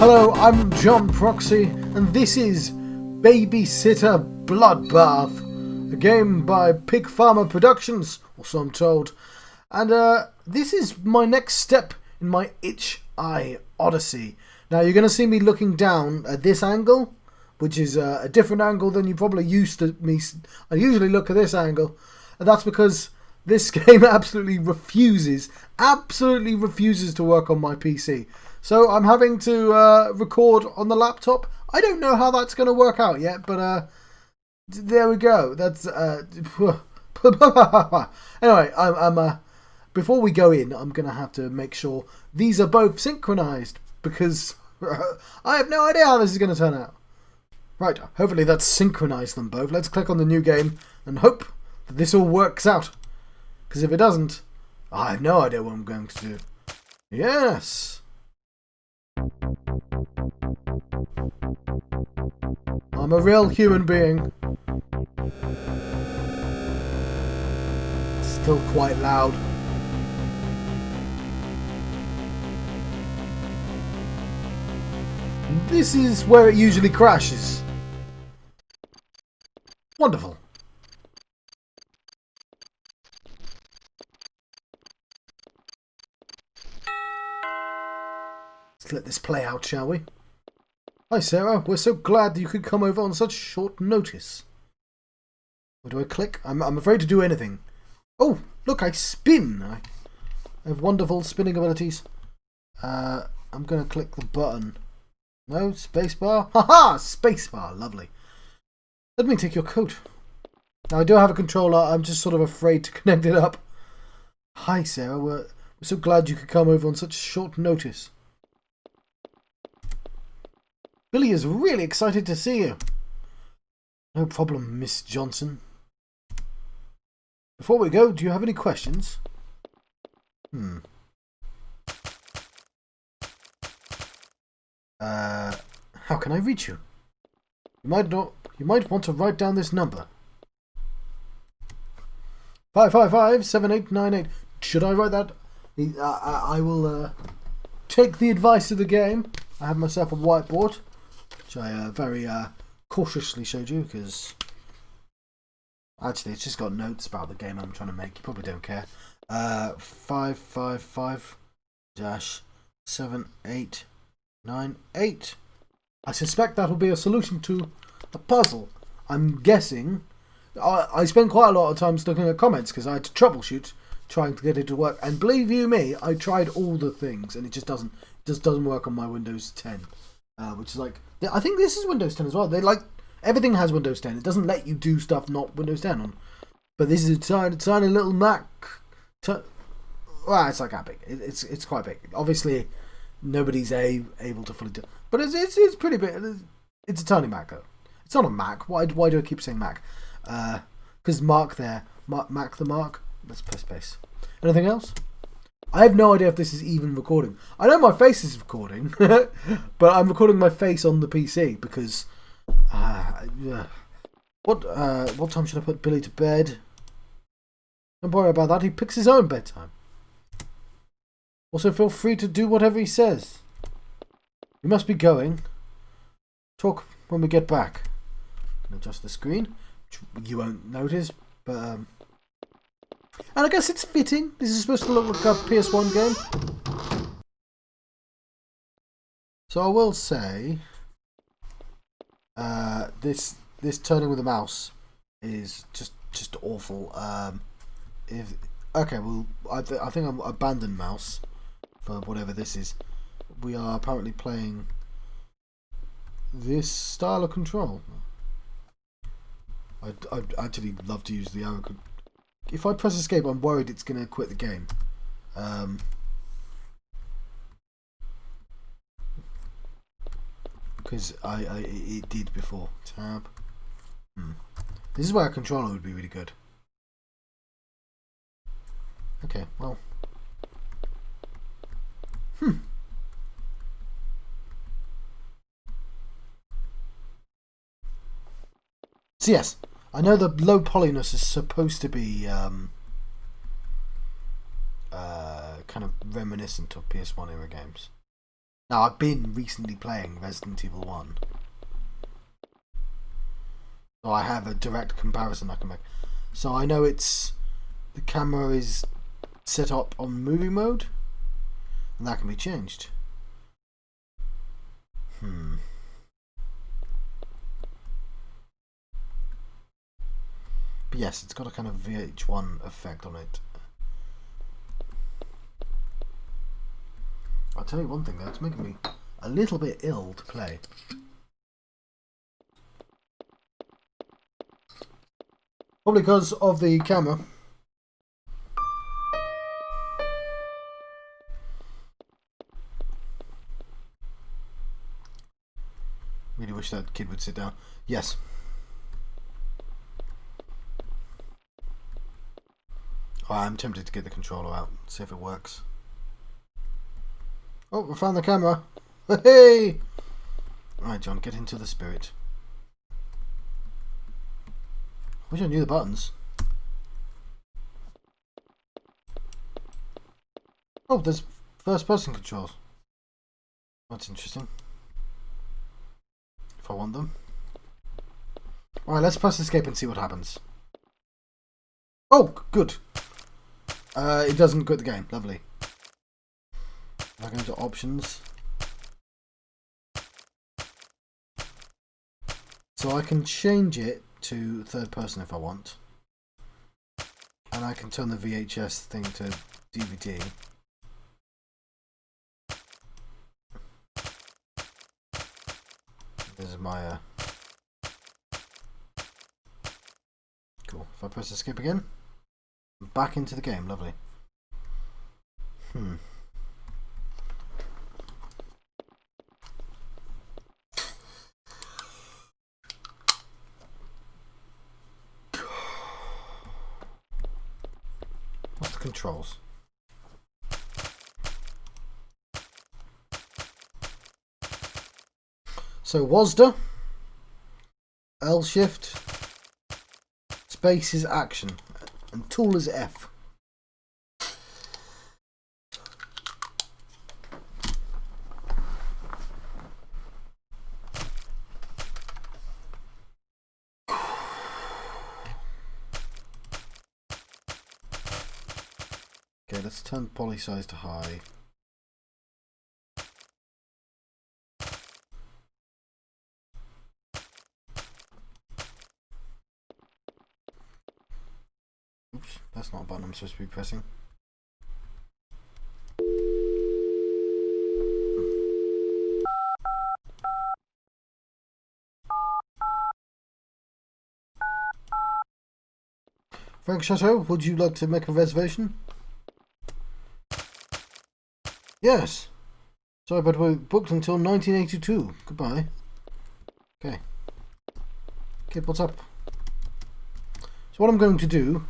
Hello, I'm John Proxy, and this is Babysitter Bloodbath, a game by Pig Farmer Productions, or so I'm told. And this is my next step in my Itch.iOdyssey. Now, you're going to see me looking down at this angle, which is a different angle than you probably used to me. I usually look at this angle, and that's because this game absolutely refuses to work on my PC. So I'm having to record on the laptop. I don't know how that's going to work out yet, but there we go. That's anyway. I'm before we go in, I'm going to have to make sure these are both synchronized because I have no idea how this is going to turn out. Right, hopefully that's synchronized them both. Let's click on the new game and hope that this all works out. Because if it doesn't, I have no idea what I'm going to do. Yes! I'm a real human being. Still quite loud. This is where it usually crashes. Wonderful. Let's let this play out, shall we? Hi Sarah, we're so glad that you could come over on such short notice. Where do I click? I'm afraid to do anything. Oh, look, I spin. I have wonderful spinning abilities. I'm going to click the button. No, spacebar. Haha, spacebar, lovely. Let me take your coat. Now I do have a controller, I'm just sort of afraid to connect it up. Hi Sarah, we're so glad you could come over on such short notice. Billy is really excited to see you. No problem, Miss Johnson. Before we go, do you have any questions? How can I reach you? You might want to write down this number. 555-7898. Should I write that? I will take the advice of the game. I have myself a whiteboard, which I very cautiously showed you because actually it's just got notes about the game I'm trying to make. You probably don't care. 555-7898. I suspect that will be a solution to a puzzle. I'm guessing. I spent quite a lot of time looking at comments because I had to troubleshoot trying to get it to work. And believe you me, I tried all the things and it just doesn't work on my Windows 10. Which is like, I think this is Windows 10 as well. They like everything has Windows 10. It doesn't let you do stuff not Windows 10 on. But this is a tiny little Mac. Well, it's like that big. It's quite big. Obviously, nobody's able to fully do. But it's pretty big. It's a tiny Mac though. It's not a Mac. Why do I keep saying Mac? Because Mark there, Mac the Mark. Let's press space. Anything else? I have no idea if this is even recording. I know my face is recording, but I'm recording my face on the PC because what time should I put Billy to bed? Don't worry about that. He picks his own bedtime. Also, feel free to do whatever he says. We must be going. Talk when we get back. Can adjust the screen, which you won't notice, but and I guess it's fitting. This is supposed to look like a PS1 game. So I will say, this turning with the mouse is just awful. Okay, well, I think I'm abandoned mouse for whatever this is. We are apparently playing this style of control. I'd actually love to use the arrow. If I press escape, I'm worried it's going to quit the game. Because it did before. Tab. This is where a controller would be really good. Okay, well. So yes, I know the low polyness is supposed to be kind of reminiscent of PS1 era games. Now, I've been recently playing Resident Evil 1. So I have a direct comparison I can make. So I know the camera is set up on movie mode, and that can be changed. But yes, it's got a kind of VH1 effect on it. I'll tell you one thing though, it's making me a little bit ill to play. Probably because of the camera. Really wish that kid would sit down. Yes. Oh, I'm tempted to get the controller out, see if it works. Oh, we found the camera. Hey! Alright, John, get into the spirit. I wish I knew the buttons. Oh, there's first person controls. That's interesting. If I want them. Alright, let's press escape and see what happens. Oh, good. It doesn't quit the game. Lovely. If I go into options. So I can change it to third person if I want. And I can turn the VHS thing to DVD. This is my cool. If I press escape again, I'm back into the game. Lovely. What's the controls? So WASD, L shift, space is action, and tool is F. Okay, let's turn poly size to high. Oops, that's not a button I'm supposed to be pressing. Frank Chateau, would you like to make a reservation? Yes. Sorry, but we're booked until 1982. Goodbye. Okay. Kid, what's up? So what I'm going to do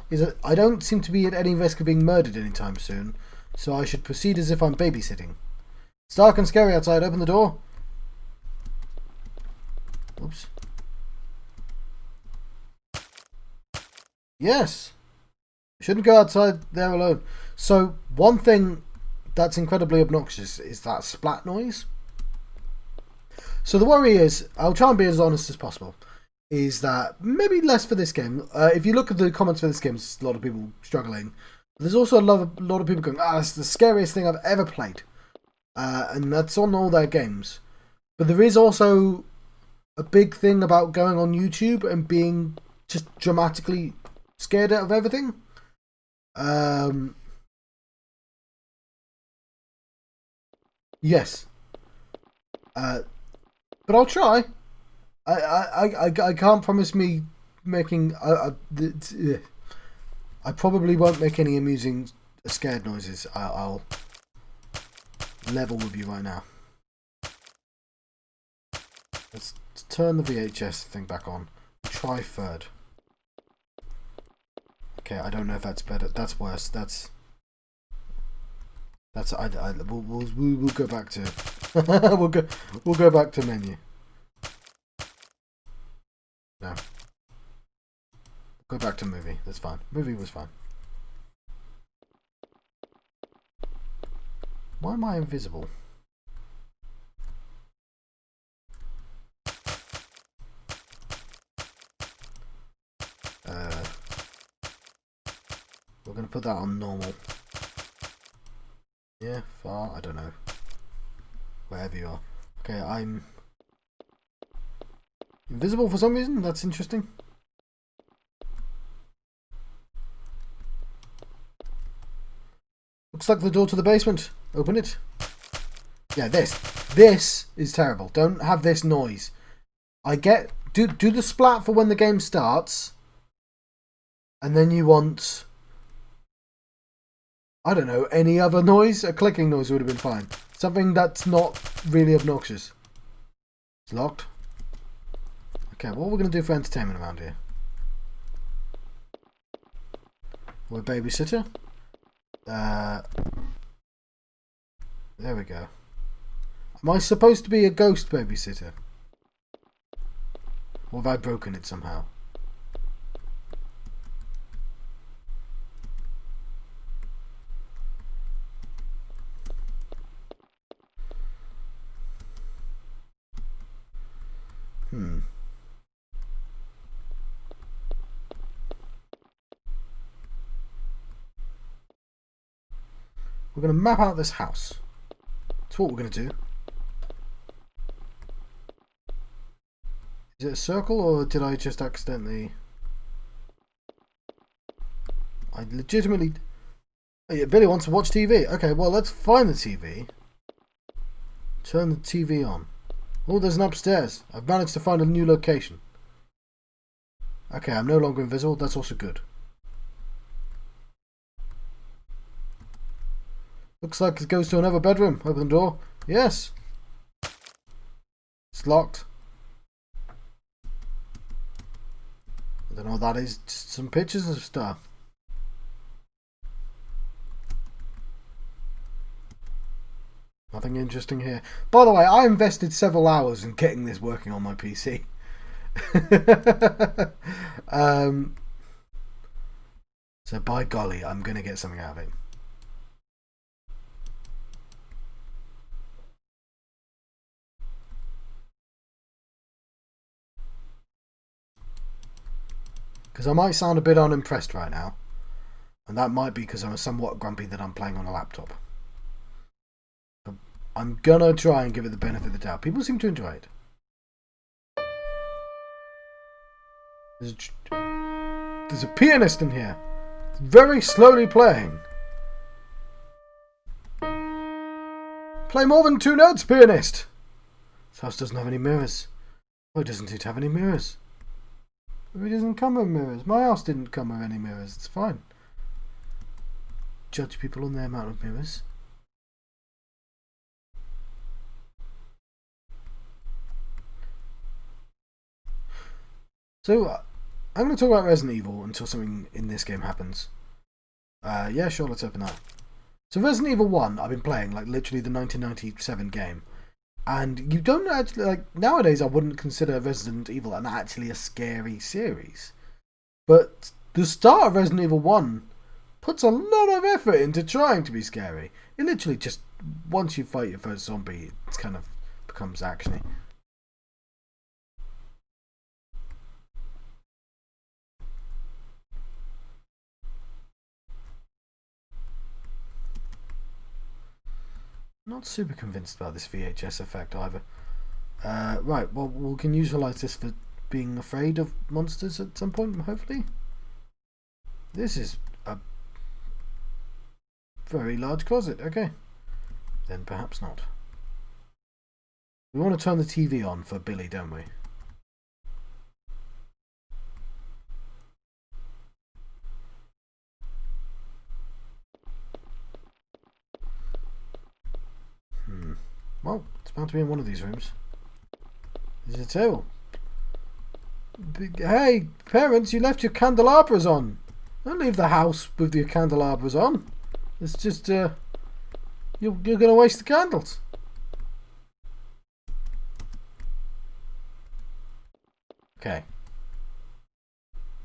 is that I don't seem to be at any risk of being murdered anytime soon, so I should proceed as if I'm babysitting. It's dark and scary outside. Open the door. Oops. Yes. Shouldn't go outside there alone. So one thing that's incredibly obnoxious is that splat noise. So the worry is, I'll try and be as honest as possible, is that maybe less for this game. If you look at the comments for this game, there's a lot of people struggling. There's also a lot of people going, it's the scariest thing I've ever played. And that's on all their games. But there is also a big thing about going on YouTube and being just dramatically scared out of everything. Yes. But I'll try. I can't promise me making. I probably won't make any amusing scared noises. I'll level with you right now. Let's turn the VHS thing back on. Try third. Okay, I don't know if that's better. That's worse. We'll go back to we'll go back to menu. No. Go back to movie. That's fine. Movie was fine. Why am I invisible? gonna put that on normal. Yeah, far, I don't know. Wherever you are. Okay, I'm invisible for some reason. That's interesting. Looks like the door to the basement. Open it. Yeah, this is terrible. Don't have this noise. I get do the splat for when the game starts, and then you want, I don't know, any other noise. A clicking noise would have been fine. Something that's not really obnoxious. It's locked. Okay, what are we going to do for entertainment around here? We're Babysitter. There we go. Am I supposed to be a ghost babysitter? Or have I broken it somehow? We're going to map out this house. That's what we're going to do. Is it a circle, or did I just accidentally... I legitimately... Oh, yeah, Billy wants to watch TV. Okay, well, let's find the TV. Turn the TV on. Oh, there's an upstairs. I've managed to find a new location. Okay, I'm no longer invisible. That's also good. Looks like it goes to another bedroom. Open the door. Yes. It's locked. I don't know what that is. Just some pictures of stuff. Nothing interesting here. By the way, I invested several hours in getting this working on my PC. So by golly, I'm going to get something out of it. Because I might sound a bit unimpressed right now. And that might be because I'm somewhat grumpy that I'm playing on a laptop. But I'm going to try and give it the benefit of the doubt. People seem to enjoy it. There's a pianist in here. It's very slowly playing. Play more than 2 notes, pianist! This house doesn't have any mirrors. Why doesn't it have any mirrors? It doesn't come with mirrors. My house didn't come with any mirrors. It's fine. Judge people on their amount of mirrors. So, I'm going to talk about Resident Evil until something in this game happens. Yeah, sure, let's open that. So Resident Evil 1, I've been playing, like, literally the 1997 game. And you don't actually, like, nowadays I wouldn't consider Resident Evil actually a scary series. But the start of Resident Evil 1 puts a lot of effort into trying to be scary. It literally just, once you fight your first zombie, it kind of becomes actiony. Not super convinced about this VHS effect either. Right, well, we can utilise this for being afraid of monsters at some point, hopefully. This is a very large closet. Okay. Then perhaps not. We want to turn the TV on for Billy, don't we? Well, it's bound to be in one of these rooms. There's a table. Hey, parents, you left your candelabras on. Don't leave the house with your candelabras on. It's just, you're going to waste the candles. Okay.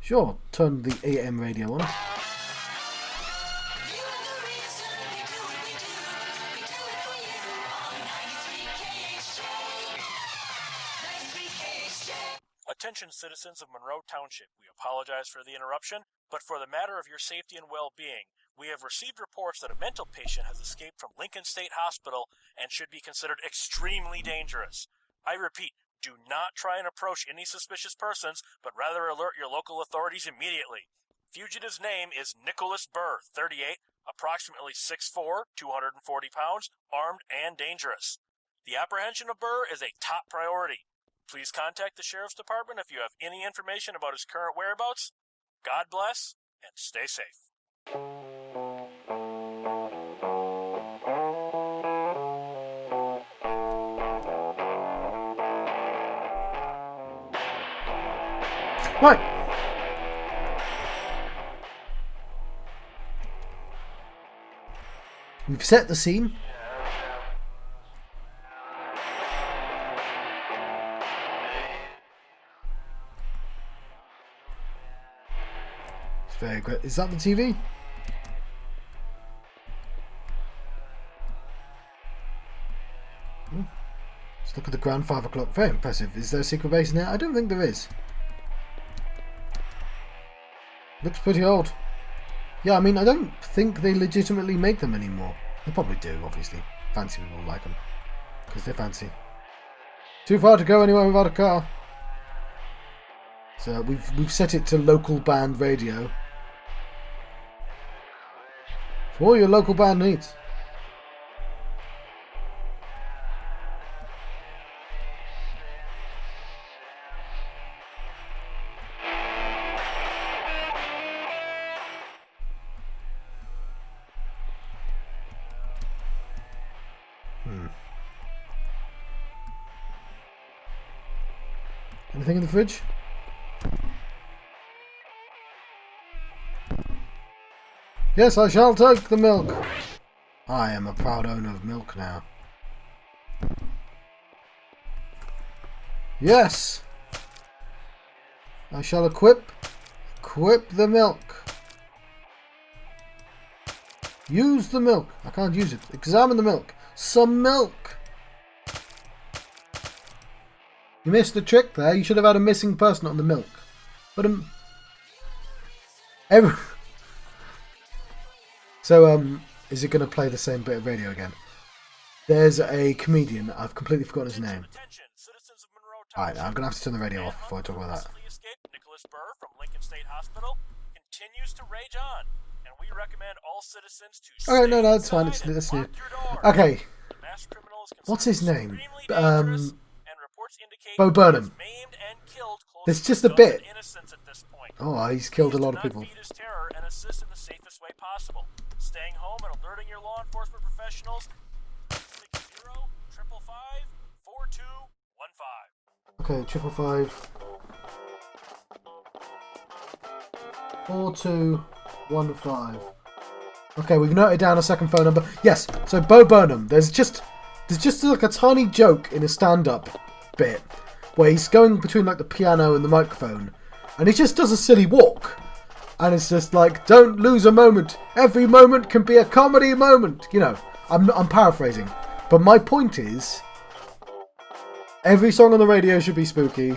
Sure, turn the AM radio on. Attention citizens of Monroe Township, we apologize for the interruption, but for the matter of your safety and well-being, we have received reports that a mental patient has escaped from Lincoln State Hospital and should be considered extremely dangerous. I repeat, do not try and approach any suspicious persons, but rather alert your local authorities immediately. Fugitive's name is Nicholas Burr, 38, approximately 6'4", 240 pounds, armed and dangerous. The apprehension of Burr is a top priority. Please contact the Sheriff's Department if you have any information about his current whereabouts. God bless, and stay safe. Right. We've set the scene. It's very good. Is that the TV? Let's look at the ground 5 o'clock. Very impressive. Is there a secret base in there? I don't think there is. Looks pretty old. Yeah, I mean, I don't think they legitimately make them anymore. They probably do, obviously. Fancy people like them. Because they're fancy. Too far to go anywhere without a car. So we've set it to local band radio. For all your local band needs. Anything in the fridge? Yes, I shall take the milk. I am a proud owner of milk now. Yes! I shall equip the milk. Use the milk. I can't use it. Examine the milk. Some milk. You missed the trick there. You should have had a missing person on the milk. But So is it going to play the same bit of radio again? There's a comedian. I've completely forgotten his name. Alright, I'm going to have to turn the radio off before I talk about that. Nicholas Burr from Lincoln State Hospital continues to rage on, and we recommend all citizens to okay, no, that's fine. That's new. Okay. What's his name? Bo Burnham. There's just a bit. Oh, he's killed a lot of people. Staying home and alerting your law enforcement professionals. 60-555-4215. Okay, 555 4215. Okay, we've noted down a second phone number. Yes, so Bo Burnham. There's just like a tiny joke in a stand-up bit where he's going between like the piano and the microphone, and he just does a silly walk. And it's just like, don't lose a moment. Every moment can be a comedy moment. You know, I'm paraphrasing. But my point is, every song on the radio should be spooky.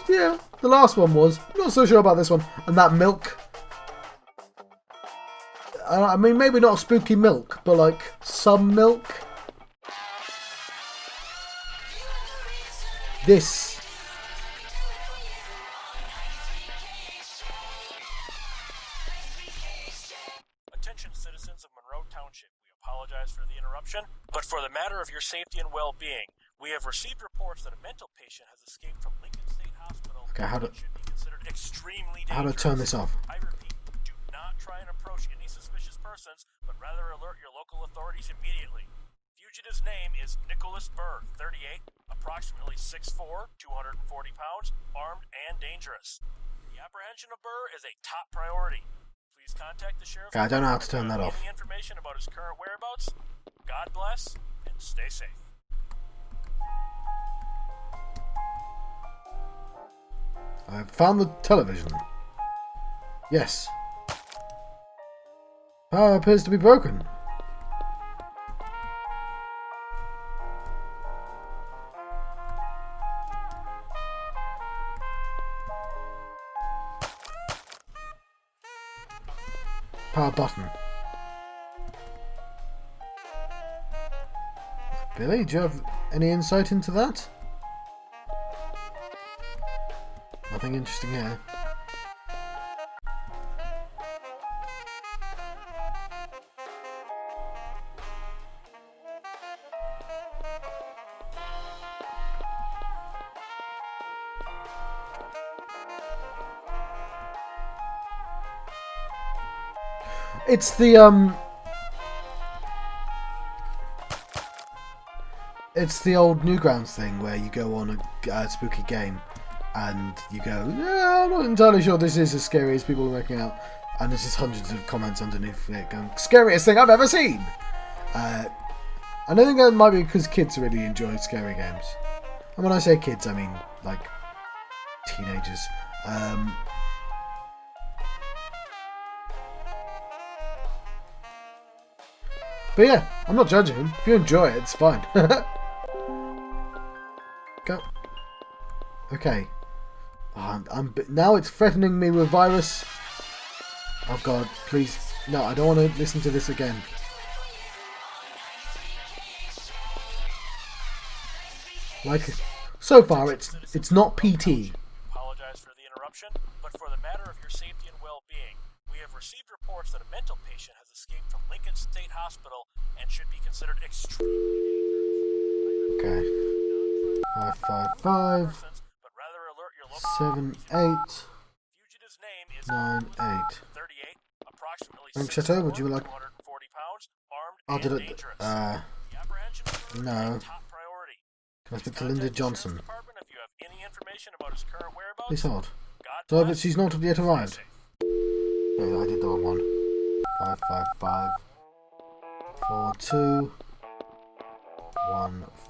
Yeah, the last one was. I'm not so sure about this one. And that milk. I mean, maybe not spooky milk, but like some milk. This. But for the matter of your safety and well-being, we have received reports that a mental patient has escaped from Lincoln State Hospital. Okay, how should be considered extremely dangerous. How to turn this off? I repeat, do not try and approach any suspicious persons, but rather alert your local authorities immediately. Fugitive's name is Nicholas Burr, 38, approximately 6'4", 240 pounds, armed and dangerous. The apprehension of Burr is a top priority. Please contact the sheriff. I don't know how to turn that off. Any information about his current whereabouts? God bless, and stay safe. I've found the television. Yes. Power appears to be broken. Power button. Billy, do you have any insight into that? Nothing interesting here. It's the old Newgrounds thing where you go on a spooky game and you go, yeah, I'm not entirely sure this is as scary as people are making out, and there's just hundreds of comments underneath it going, scariest thing I've ever seen. I don't think that might be because kids really enjoy scary games, and when I say kids I mean like teenagers. But yeah, I'm not judging him. If you enjoy it, it's fine. Go. Okay. Now it's threatening me with virus. Oh god, please. No, I don't want to listen to this again. Like, so far it's not PT. Apologize for the interruption, but for the matter of your safety and well-being, we have received reports that a mental patient has escaped from Lincoln State Hospital and should be considered extremely dangerous. Okay. 555 but rather alert your local 78 fugitive's name is 98. 38, approximately Frank Chateau, would you like? 240 pounds, armed Oh, and did it? dangerous. The apprehension is No. top priority. Can I speak to Linda Contact the Johnson? Sheriff's Department if you have any information about his current whereabouts. Please hold. God So, but bless. she's not yet arrived. Stay safe. Yeah, I did the wrong one. 555 42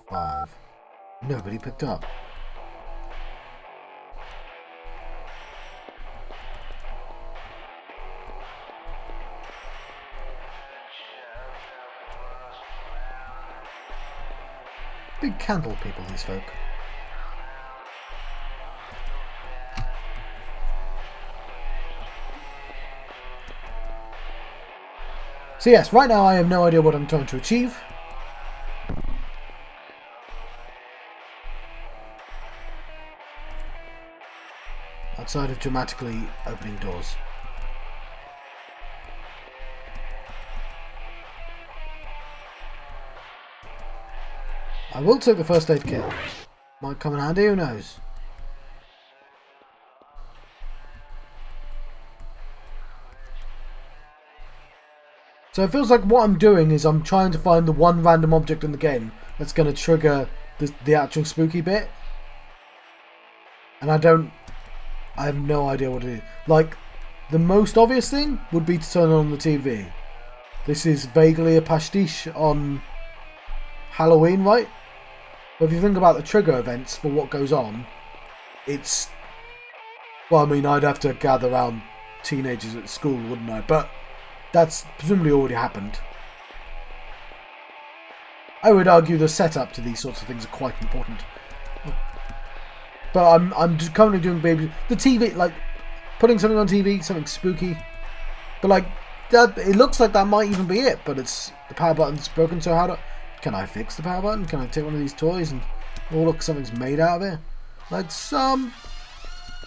15. Nobody picked up. Big candle people, these folk. So yes, right now I have no idea what I'm trying to achieve. Outside of dramatically opening doors. I will take the first aid kit. Might come in handy, who knows? So it feels like what I'm doing is I'm trying to find the one random object in the game that's going to trigger the actual spooky bit. And I have no idea what it is. Like, the most obvious thing would be to turn on the TV. This is vaguely a pastiche on Halloween, right? But if you think about the trigger events for what goes on, it's... Well, I mean, I'd have to gather around teenagers at school, wouldn't I? But that's presumably already happened. I would argue the setup to these sorts of things are quite important. But I'm just currently doing the TV, like putting something on TV, something spooky. But like that, it looks like that might even be it. But it's the power button's broken. So can I fix the power button? Can I take one of these toys and oh look, something's made out of it? Like some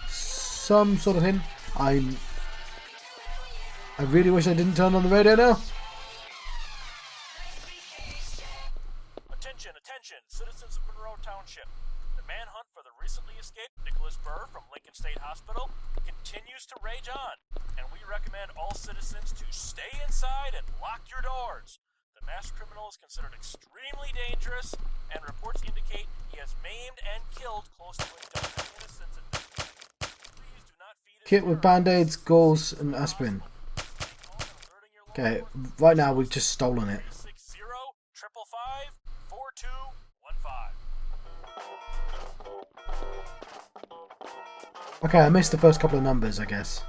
sort of thing. I really wish I didn't turn on the radio now. Attention, citizens of Monroe Township. The manhunt for the recently escaped Nicholas Burr from Lincoln State Hospital continues to rage on, and we recommend all citizens to stay inside and lock your doors. The masked criminal is considered extremely dangerous, and reports indicate he has maimed and killed close to a dozen innocents. Please do not feed his Kit with band-aids, gauze, and aspirin. Okay, right now we've just stolen it. 60 555 4215. Okay, I missed the first couple of numbers, I guess.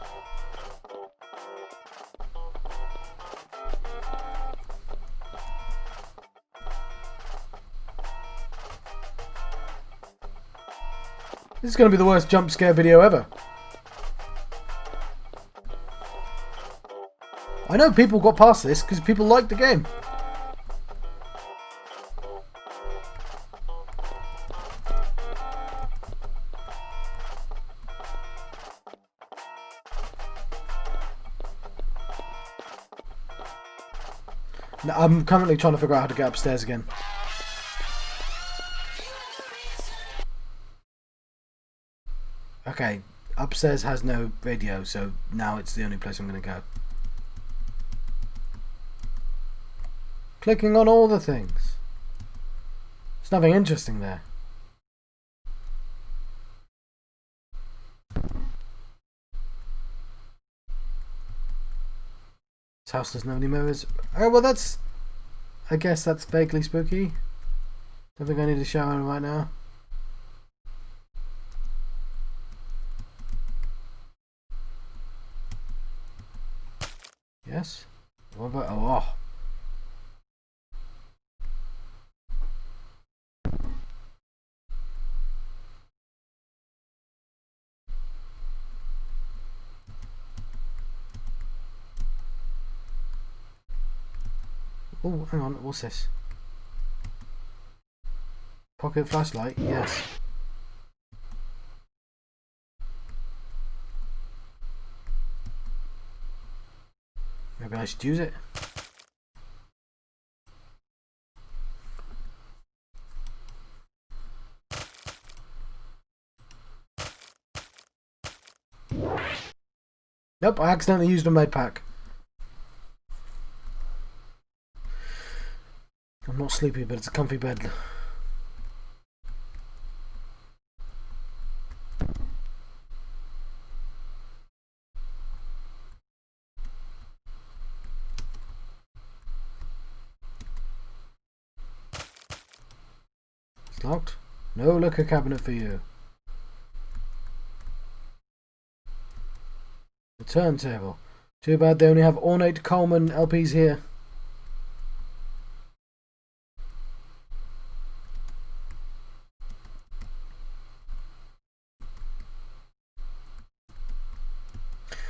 This is going to be the worst jump scare video ever. I I know people got past this because people like the game. I'm currently trying to figure out how to get upstairs again. Okay, upstairs has no radio, so now it's the only place I'm going to go. Clicking on all the things. There's nothing interesting there. This house doesn't have any mirrors. Oh, well that's... I guess that's vaguely spooky. Don't think I need a shower right now. Yes? What about... Oh. Oh, hang on, what's this? Pocket flashlight, yes. Maybe I should use it. Nope, I accidentally used a med pack. I'm not sleepy, but it's a comfy bed. It's locked. No liquor cabinet for you. The turntable. Too bad they only have ornate Coleman LPs here.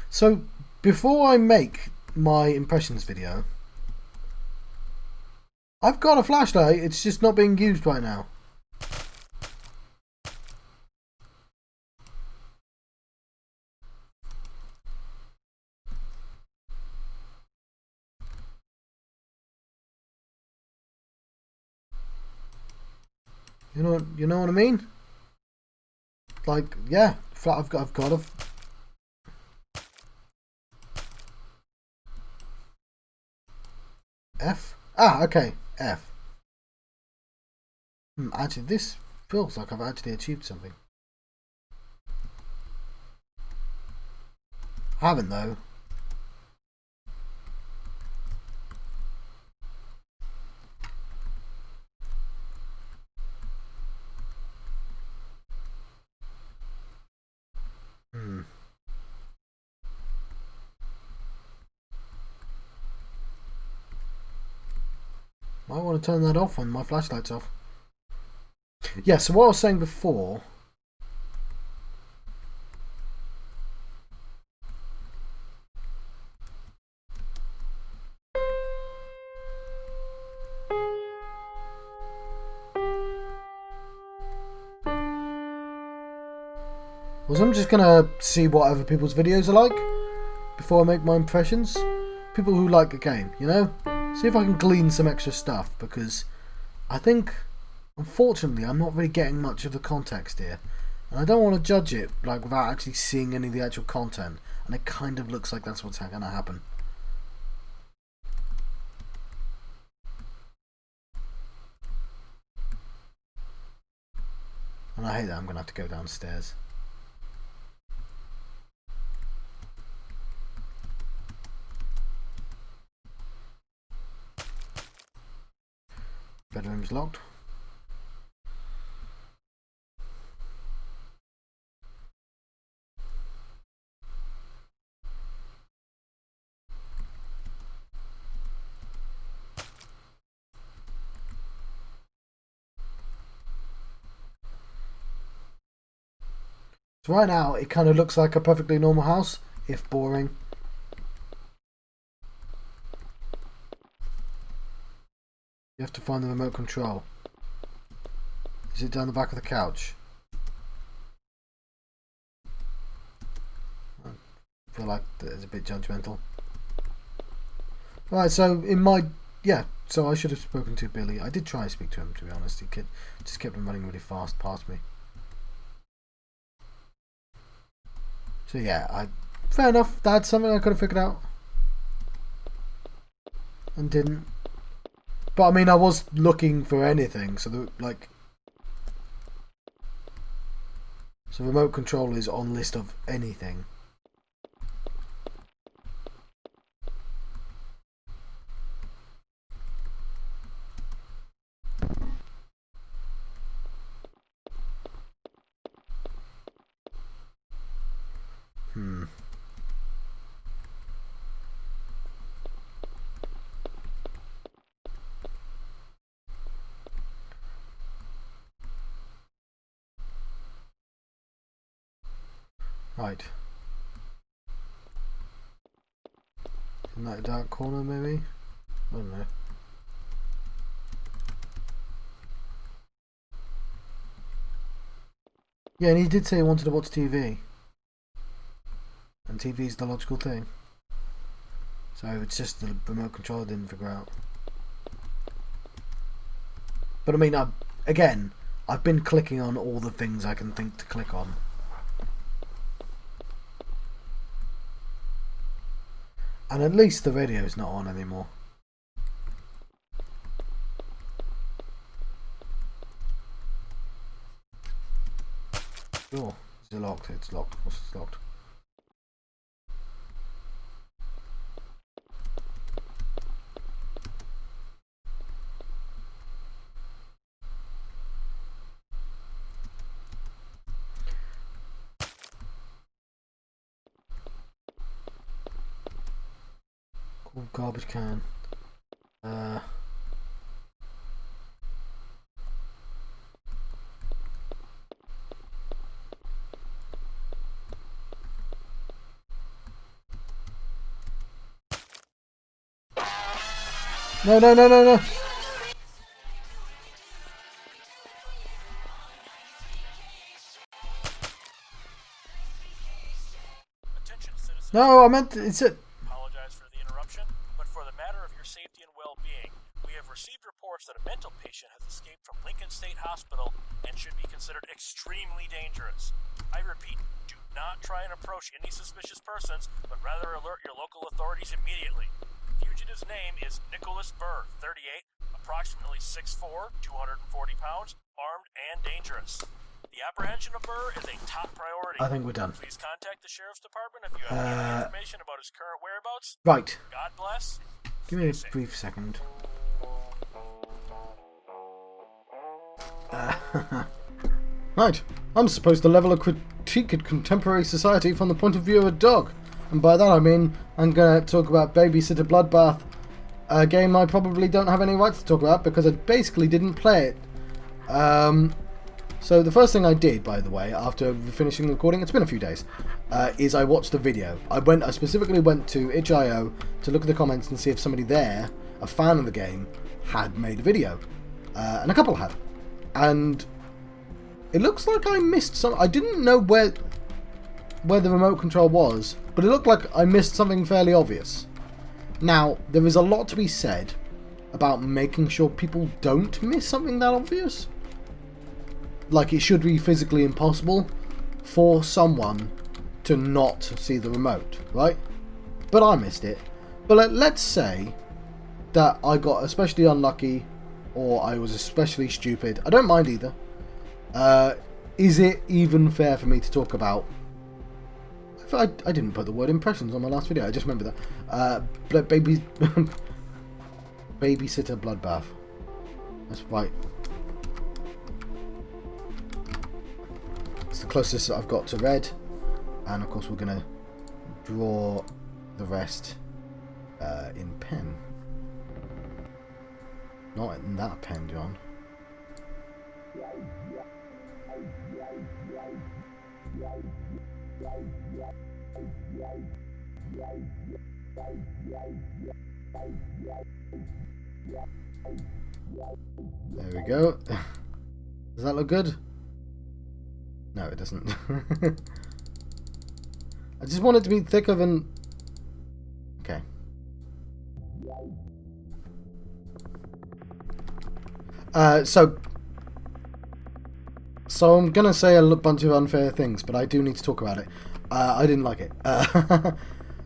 So, before I make my impressions video, I've got a flashlight, it's just not being used right now. You know what I mean? Like, yeah, I've got a... F? Ah, okay, F. Actually, this feels like I've actually achieved something. I haven't, though. I want to turn that off when my flashlight's off. Yeah, so what I was saying before... was I'm just gonna see what other people's videos are like before I make my impressions. People who like the game, you know? See if I can glean some extra stuff, because I think, unfortunately, I'm not really getting much of the context here. And I don't want to judge it like without actually seeing any of the actual content. And it kind of looks like that's what's going to happen. And I hate that I'm going to have to go downstairs. Bedroom's locked. So right now it kind of looks like a perfectly normal house, if boring. You have to find the remote control. Is it down the back of the couch? I feel like that is a bit judgmental. Right, so in my... Yeah, so I should have spoken to Billy. I did try to speak to him, to be honest. He just kept running really fast past me. So yeah, fair enough. That's something I could have figured out. And didn't. But I mean, I was looking for anything, so so remote control is on list of anything. Right. In that dark corner, maybe? I don't know. Yeah, and he did say he wanted to watch TV. And TV's the logical thing. So it's just the remote control I didn't figure out. But I mean, I've been clicking on all the things I can think to click on. And at least the radio's not on anymore. Door. Is it locked? It's locked. Of course it's locked. Cool garbage can. No, no, no, no, no. Attention, citizens. No, I meant it's it. Apologize for the interruption, but for the matter of your safety and well-being, we have received reports that a mental patient has escaped from Lincoln State Hospital and should be considered extremely dangerous. I repeat, do not try and approach any suspicious persons, but rather alert your local authorities immediately. Fugitive's name is Nicholas Burr, 38, approximately 6'4", 240 pounds, armed and dangerous. The apprehension of Burr is a top priority. I think we're done. Please contact the Sheriff's Department if you have any information about his current whereabouts. Right. God bless. Give me a brief second. Right. I'm supposed to level a critique at contemporary society from the point of view of a dog. And by that I mean I'm going to talk about Babysitter Bloodbath, a game I probably don't have any rights to talk about because I basically didn't play it. So the first thing I did, by the way, after finishing the recording, it's been a few days, is I watched the video. I specifically went to Itch.io to look at the comments and see if somebody there, a fan of the game, had made a video. And a couple had. And it looks like I missed some. I didn't know where the remote control was, but it looked like I missed something fairly obvious. Now, there is a lot to be said about making sure people don't miss something that obvious. Like, it should be physically impossible for someone to not see the remote, right? But I missed it. But let's say that I got especially unlucky, or I was especially stupid. I don't mind either. Is it even fair for me to talk about... I didn't put the word impressions on my last video. I just remember that. Babysitter Bloodbath. That's right. It's the closest I've got to red. And of course we're going to draw the rest in pen. Not in that pen, John. There we go. Does that look good? No, it doesn't. I just want it to be thicker than... Okay. So I'm going to say a bunch of unfair things, but I do need to talk about it. I didn't like it.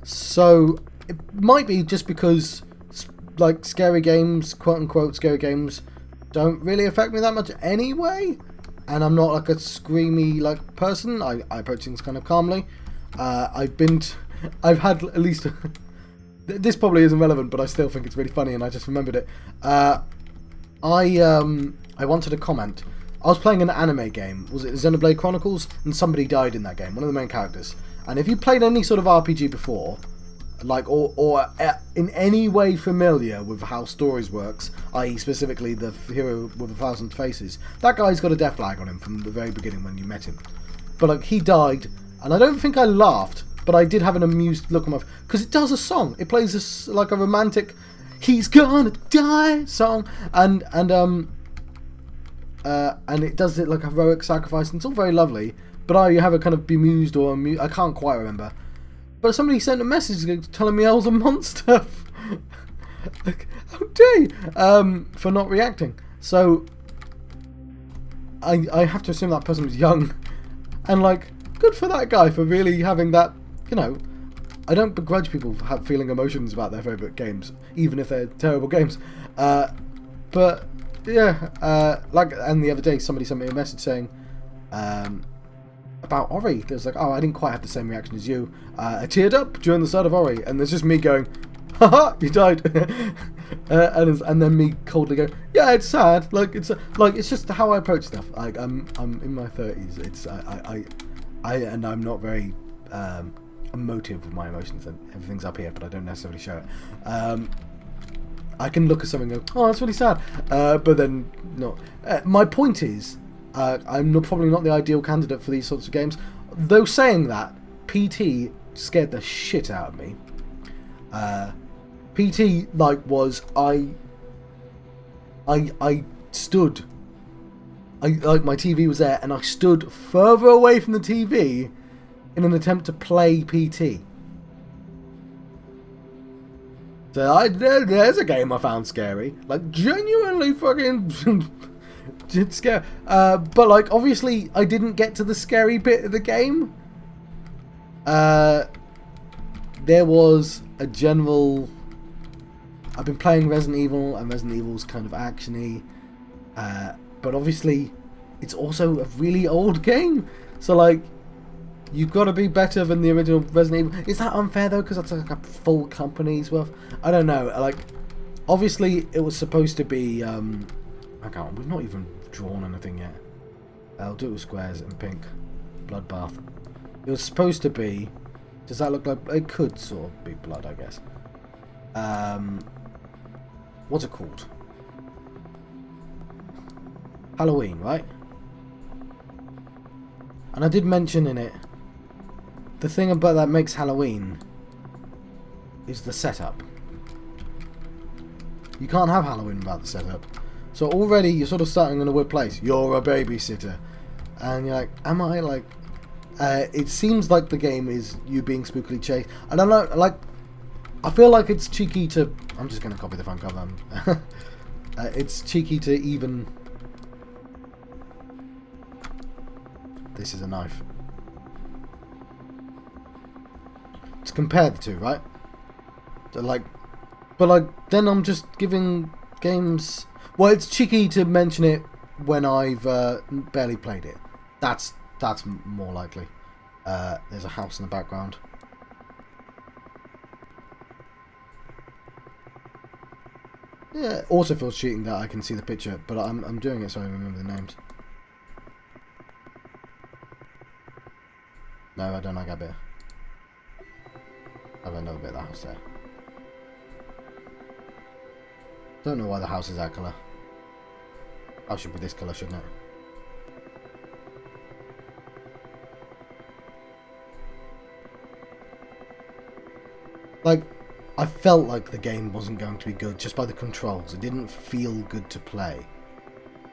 So it might be just because, like, scary games, quote-unquote scary games, don't really affect me that much anyway. And I'm not, like, a screamy, like, person. I approach things kind of calmly. I've had at least... This probably isn't relevant, but I still think it's really funny, and I just remembered it. I wanted to comment. I was playing an anime game. Was it Xenoblade Chronicles? And somebody died in that game. One of the main characters. And if you played any sort of RPG before, like or in any way familiar with how stories works, i.e. specifically the hero with 1,000 faces, that guy's got a death flag on him from the very beginning when you met him. But like he died, and I don't think I laughed, but I did have an amused look on my face because it does a song. It plays like a romantic "He's gonna die" song, and it does it like a heroic sacrifice, and it's all very lovely. But I have a kind of bemused or I can't quite remember. But somebody sent a message telling me I was a monster. Like, how dare you? For not reacting. So I have to assume that person was young, and like, good for that guy for really having that. You know, I don't begrudge people for feeling emotions about their favourite games, even if they're terrible games. But yeah, like, and the other day somebody sent me a message saying about Ori. There's like, oh, I didn't quite have the same reaction as you. I teared up during the start of Ori, and there's just me going, haha, you died. and then me coldly going, yeah, it's sad. Like it's just how I approach stuff. Like I'm in my 30s. It's and I'm not very emotive with my emotions, and everything's up here, but I don't necessarily show it. I can look at something and go, oh, that's really sad, but then not. My point is, I'm probably not the ideal candidate for these sorts of games. Though saying that, PT scared the shit out of me. PT was I stood. Like my TV was there, and I stood further away from the TV in an attempt to play PT. So there's a game I found scary, like genuinely fucking scary. But like obviously I didn't get to the scary bit of the game. There was a general. I've been playing Resident Evil, and Resident Evil's kind of actiony, but obviously it's also a really old game. So like, you've got to be better than the original Resident Evil. Is that unfair though? Because that's like a full company's worth. I don't know. Like, obviously it was supposed to be. I can't. We've not even drawn anything yet. I'll do it with squares and pink. Bloodbath. It was supposed to be. Does that look like it could sort of be blood? I guess. What's it called? Halloween, right? And I did mention in it. The thing about that makes Halloween is the setup. You can't have Halloween without the setup. So already you're sort of starting in a weird place. You're a babysitter. And you're like, am I? Like, it seems like the game is you being spookily chased. I don't know, like, I feel like it's cheeky to... I'm just going to copy the front cover. It's cheeky to even... This is a knife. To compare the two, right? So like, but like, then I'm just giving games... Well, it's cheeky to mention it when I've barely played it. That's more likely. There's a house in the background. Yeah, it also feels cheating that I can see the picture, but I'm doing it so I remember the names. No, I don't like that bit. I have another bit of the house there. Don't know why the house is that colour. I should be this colour, shouldn't it? Like, I felt like the game wasn't going to be good just by the controls. It didn't feel good to play.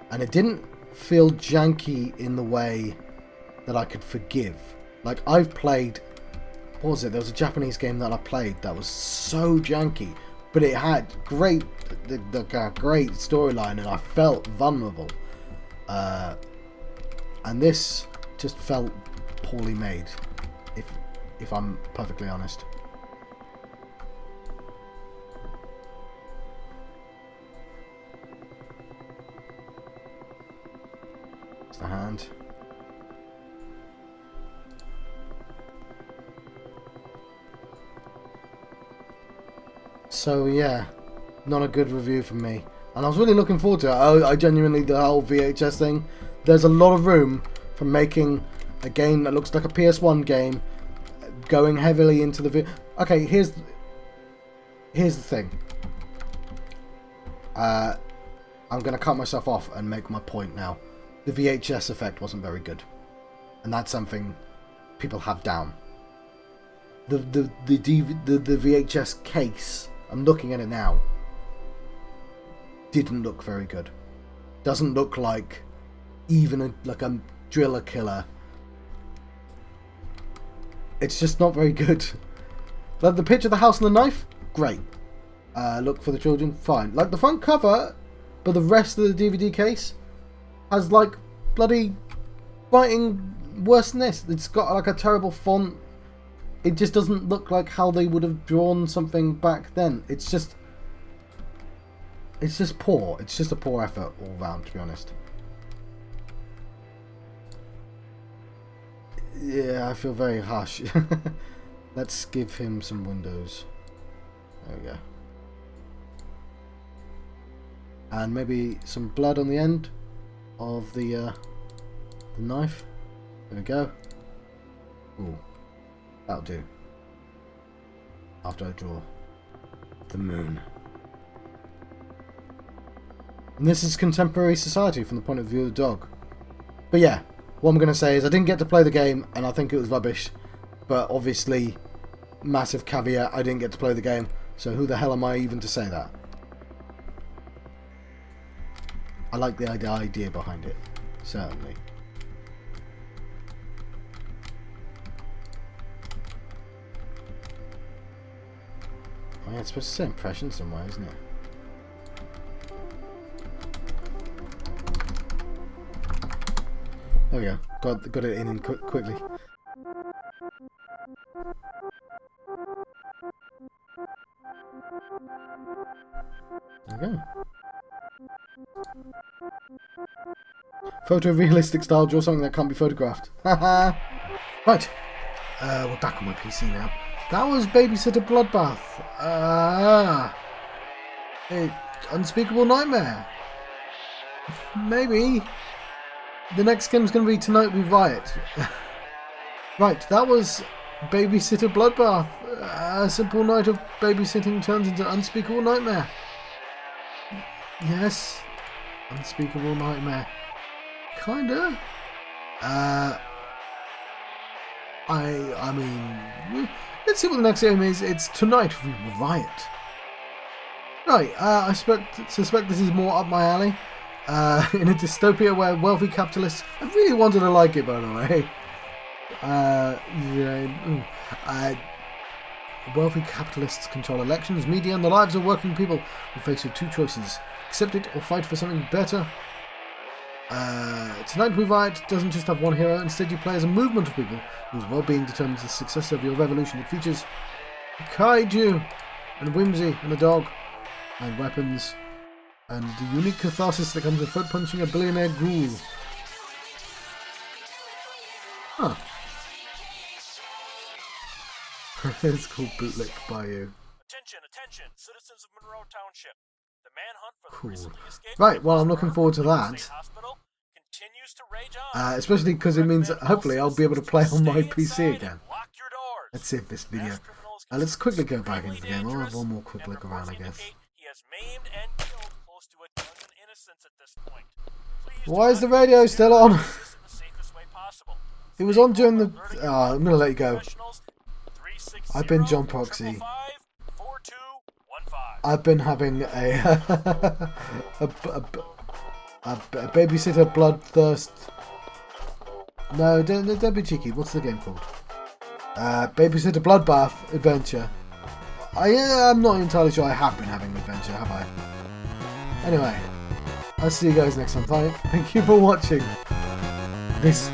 And it didn't feel janky in the way that I could forgive. Like, I've played... What was it? There was a Japanese game that I played that was so janky. But it had great great storyline and I felt vulnerable. And this just felt poorly made, if I'm perfectly honest. It's the hand. So yeah, not a good review from me. And I was really looking forward to it. I genuinely, the whole VHS thing, there's a lot of room for making a game that looks like a PS1 game, going heavily into the... Okay, here's the thing. I'm going to cut myself off and make my point now. The VHS effect wasn't very good. And that's something people have down. The VHS case, I'm looking at it now, didn't look very good. Doesn't look like even like a driller killer. It's just not very good. Like the picture of the house and the knife, great. Look for the children, fine. Like the front cover, but the rest of the DVD case has like bloody writing worse than this. It's got like a terrible font. It just doesn't look like how they would have drawn something back then. It's just poor. It's just a poor effort all round, to be honest. Yeah, I feel very harsh. Let's give him some windows. There we go. And maybe some blood on the end of the knife. There we go. Ooh, that'll do. After I draw the moon. And this is contemporary society from the point of view of the dog. But yeah, what I'm going to say is I didn't get to play the game and I think it was rubbish. But obviously, massive caveat, I didn't get to play the game. So who the hell am I even to say that? I like the idea behind it, certainly. Oh yeah, it's supposed to say impression somewhere, isn't it? There we go. Got it in quickly. There we go. Photorealistic style, draw something that can't be photographed. Haha. Right. We're back on my PC now. That was Babysitter Bloodbath. Unspeakable Nightmare. Maybe. The next game's going to be Tonight We Riot. Right, that was Babysitter Bloodbath. A simple night of babysitting turns into unspeakable nightmare. Yes. Unspeakable nightmare. Kinda. I mean, let's see what the next game is. It's Tonight We Riot. Right, I suspect this is more up my alley. In a dystopia where wealthy capitalists... I really wanted to like it, by the way. Wealthy capitalists control elections, media, and the lives of working people who face with two choices. Accept it or fight for something better. Tonight We Riot doesn't just have one hero. Instead, you play as a movement of people whose well-being determines the success of your revolution. It features kaiju, and whimsy, and a dog, and weapons, and the unique catharsis that comes with foot punching a billionaire ghoul. Huh. It's called Bootlick Bayou. Attention, citizens of Monroe Township. The manhunt for the Cool. recently escaped Right, well, I'm looking forward to that. State Hospital continues to rage on. Especially because it means hopefully I'll be able to play on my Stay PC inside again. and lock your doors. Let's see if this video... Mass criminals can let's quickly go extremely back into the game. I'll have one more quick dangerous, look and around, I reports guess. indicate he has maimed and killed close to a dozen innocents at this point. Please do Why is the not radio use still on? this in the safest way possible. It was on during the... Alerting I'm going to let you go. professionals, I've been John 360-455-42 I've been having a babysitter bloodthirst. No, don't be cheeky. What's the game called? Babysitter Bloodbath adventure. I'm not entirely sure I have been having an adventure, have I? Anyway, I'll see you guys next time. Thank you for watching this